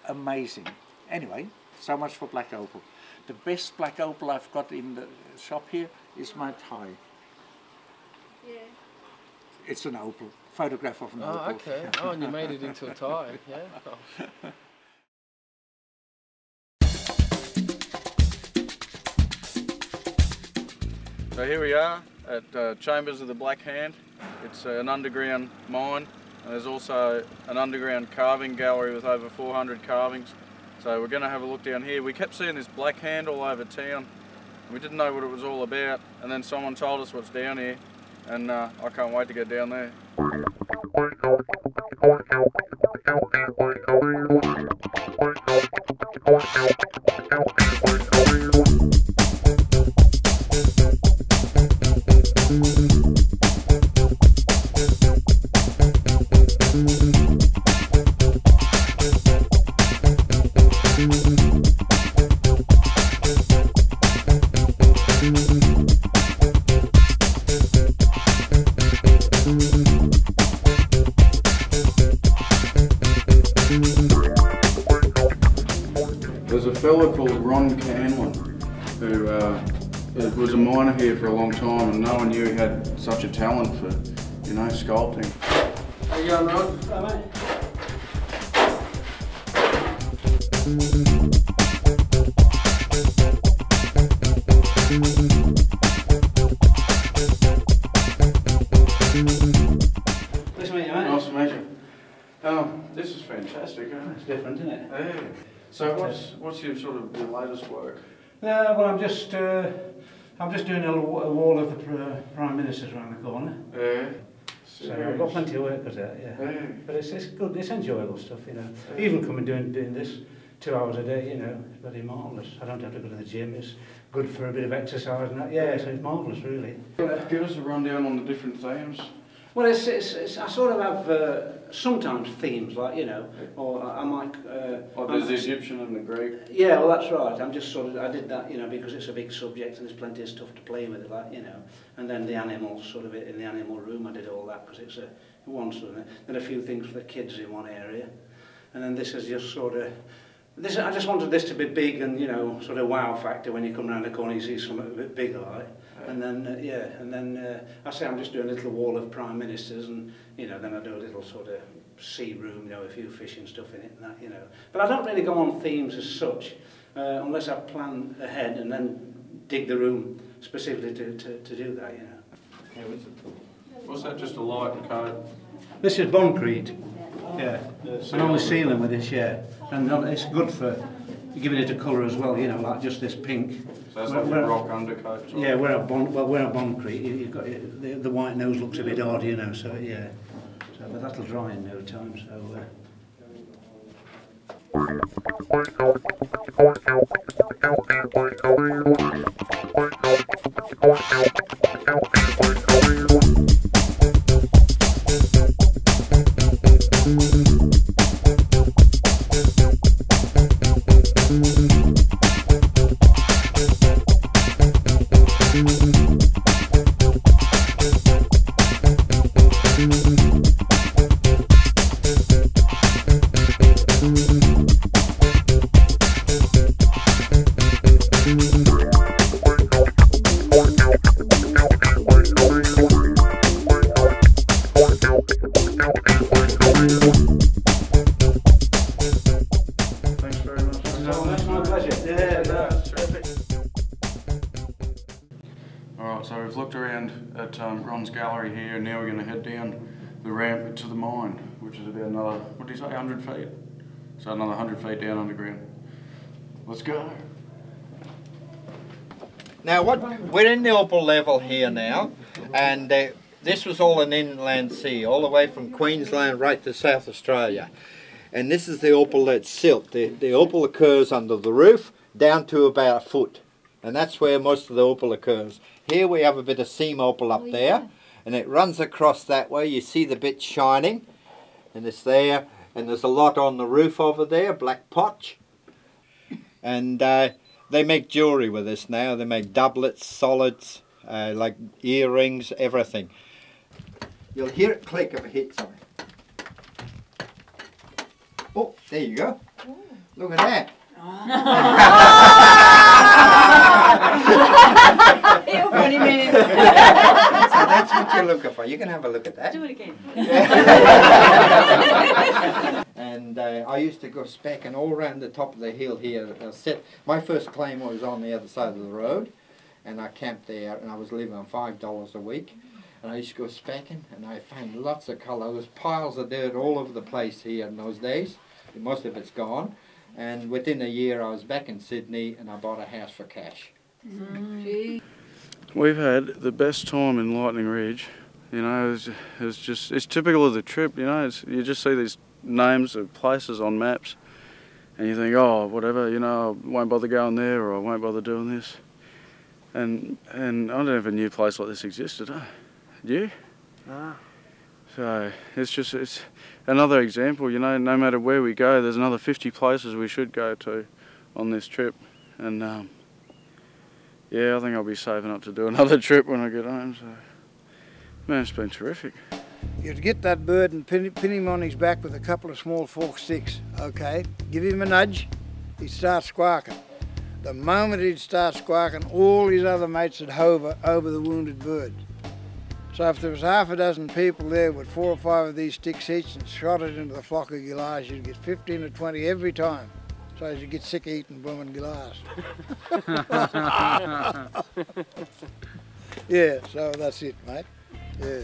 Amazing. Anyway, so much for black opal. The best black opal I've got in the shop here is my tie. Yeah. It's an opal. Photograph of an opal. Oh, okay. Oh, and you made it into a tie. Yeah. Oh. So here we are at Chambers of the Black Hand. It's an underground mine, and there's also an underground carving gallery with over 400 carvings. So we're going to have a look down here. We kept seeing this black hand all over town. We didn't know what it was all about, and then someone told us what's down here, and I can't wait to get down there. There's a fellow called Ron Canlin who was a miner here for a long time, and no one knew he had such a talent for, you know, sculpting. How you going, Rod? Hello, mate. Nice to meet you, mate. Nice to meet you. This is fantastic, isn't it? It's different, isn't it? Yeah. So what's your sort of your latest work? Well, I'm just doing a wall of the Prime Ministers around the corner. Yeah. So I've got plenty of work at it, yeah. But it's good, it's enjoyable stuff, you know. Even coming doing this 2 hours a day, you know, it's bloody marvellous. I don't have to go to the gym, it's good for a bit of exercise and that. Yeah, so it's marvellous, really. Give us a rundown on the different themes. Well, it's I sort of have sometimes themes, like, you know, or I might... Like there's the Egyptian and the Greek. Yeah, well, that's right. I'm just sort of, I did that, you know, because it's a big subject and there's plenty of stuff to play with, like, you know. And then the animals, sort of in the animal room, I did all that because it's one sort of, then a few things for the kids in one area. And then this is just sort of, I just wanted this to be big and, you know, sort of wow factor when you come around the corner, you see something a bit bigger, like. And then, I say I'm just doing a little wall of Prime Ministers, and, you know, then I do a little sort of sea room, you know, a few fish and stuff in it and that, you know. But I don't really go on themes as such, unless I plan ahead and then dig the room specifically to do that, you know. What's that, just a light and coat? This is Bondcrete, yeah, and on the ceiling with this, yeah. And it's good for giving it a colour as well, you know, like just this pink. So that's like a rock undercoat? Yeah, where a Bondcrete, you've got the white nose looks a bit odd, you know, so yeah. So, but that'll dry in no time, so... Alright, so we've looked around at Ron's gallery here, and now we're going to head down the ramp to the mine, which is about another, what did you say, 100 feet? So another 100 feet down underground. Let's go. Now we're in the opal level here now, and this was all an inland sea, all the way from Queensland right to South Australia. And this is the opal that's silt. The opal occurs under the roof down to about a foot, and that's where most of the opal occurs. Here we have a bit of seam opal up there, and it runs across that way. You see the bit shining, and it's there, and there's a lot on the roof over there, black potch. And they make jewellery with this now. They make doublets, solids, like earrings, everything. You'll hear it click if it hits something. Oh, there you go. Look at that. Funny man. So that's what you're looking for. You can have a look at that. Do it again. And I used to go specking all around the top of the hill here. My first claim was on the other side of the road, and I camped there, and I was living on $5 a week. And I used to go specking, and I found lots of colour. There was piles of dirt all over the place here in those days. Most of it's gone. And within a year I was back in Sydney, and I bought a house for cash. We've had the best time in Lightning Ridge. You know, it's typical of the trip. You know, you just see these names of places on maps, and you think, oh, whatever. You know, I won't bother going there, or I won't bother doing this. And I never knew a place like this existed. Huh? Did you? Ah. So it's another example. You know, no matter where we go, there's another 50 places we should go to on this trip, and yeah, I think I'll be saving up to do another trip when I get home. So, man, it's been terrific. You'd get that bird and pin him on his back with a couple of small forked sticks, okay? Give him a nudge, he'd start squawking. The moment he'd start squawking, all his other mates would hover over the wounded bird. So if there was half a dozen people there with 4 or 5 of these sticks each and shot it into the flock of gillars, you'd get 15 or 20 every time. So as you get sick of eating blooming gillars. Yeah, so that's it, mate. Yeah.